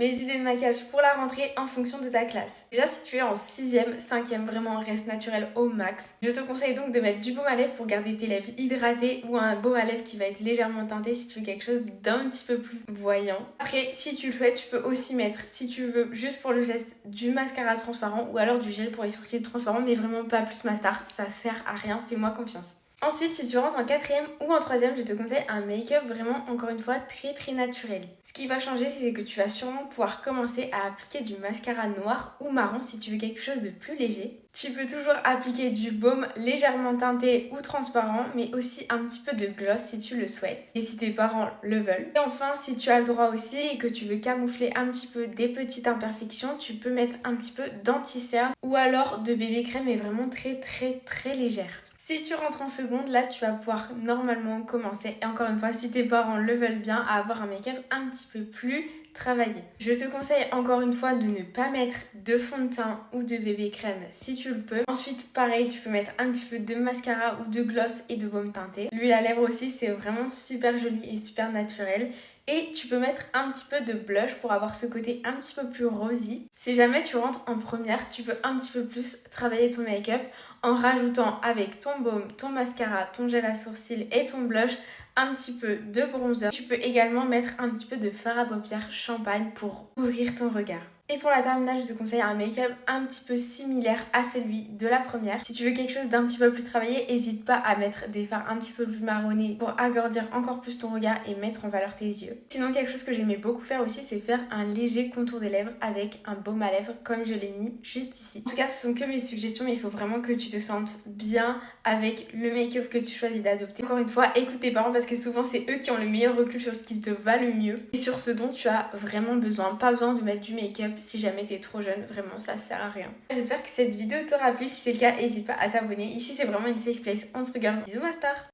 mes idées de maquillage pour la rentrée en fonction de ta classe. Déjà, si tu es en 6e, 5e, vraiment reste naturel au max. Je te conseille donc de mettre du baume à lèvres pour garder tes lèvres hydratées ou un baume à lèvres qui va être légèrement teinté si tu veux quelque chose d'un petit peu plus voyant. Après, si tu le souhaites, tu peux aussi mettre, si tu veux, juste pour le geste, du mascara transparent ou alors du gel pour les sourcils transparents, mais vraiment pas plus mastar, ça sert à rien, fais-moi confiance. Ensuite, si tu rentres en 4e ou en 3e, je te conseille un make-up vraiment, encore une fois, très naturel. Ce qui va changer, c'est que tu vas sûrement pouvoir commencer à appliquer du mascara noir ou marron si tu veux quelque chose de plus léger. Tu peux toujours appliquer du baume légèrement teinté ou transparent, mais aussi un petit peu de gloss si tu le souhaites et si tes parents le veulent. Et enfin, si tu as le droit aussi et que tu veux camoufler un petit peu des petites imperfections, tu peux mettre un petit peu d'anti-cerne ou alors de bébé crème, mais vraiment très légère. Si tu rentres en seconde, là tu vas pouvoir normalement commencer, et encore une fois si tes parents le veulent bien, à avoir un make-up un petit peu plus travaillé. Je te conseille encore une fois de ne pas mettre de fond de teint ou de bébé crème si tu le peux. Ensuite pareil, tu peux mettre un petit peu de mascara ou de gloss et de baume teinté. L'huile à lèvres aussi, c'est vraiment super joli et super naturel. Et tu peux mettre un petit peu de blush pour avoir ce côté un petit peu plus rosy. Si jamais tu rentres en première, tu veux un petit peu plus travailler ton make-up en rajoutant avec ton baume, ton mascara, ton gel à sourcils et ton blush un petit peu de bronzer. Tu peux également mettre un petit peu de fard à paupières champagne pour ouvrir ton regard. Et pour la terminale, je te conseille un make-up un petit peu similaire à celui de la première. Si tu veux quelque chose d'un petit peu plus travaillé, n'hésite pas à mettre des fards un petit peu plus marronnés pour agrandir encore plus ton regard et mettre en valeur tes yeux. Sinon, quelque chose que j'aimais beaucoup faire aussi, c'est faire un léger contour des lèvres avec un baume à lèvres comme je l'ai mis juste ici. En tout cas, ce sont que mes suggestions, mais il faut vraiment que tu te sentes bien avec le make-up que tu choisis d'adopter. Encore une fois, écoute tes parents parce que souvent c'est eux qui ont le meilleur recul sur ce qui te va le mieux et sur ce dont tu as vraiment besoin. Pas besoin de mettre du make-up si jamais t'es trop jeune, vraiment ça sert à rien. J'espère que cette vidéo t'aura plu, si c'est le cas n'hésite pas à t'abonner. Ici c'est vraiment une safe place entre girls. Bisous ma star.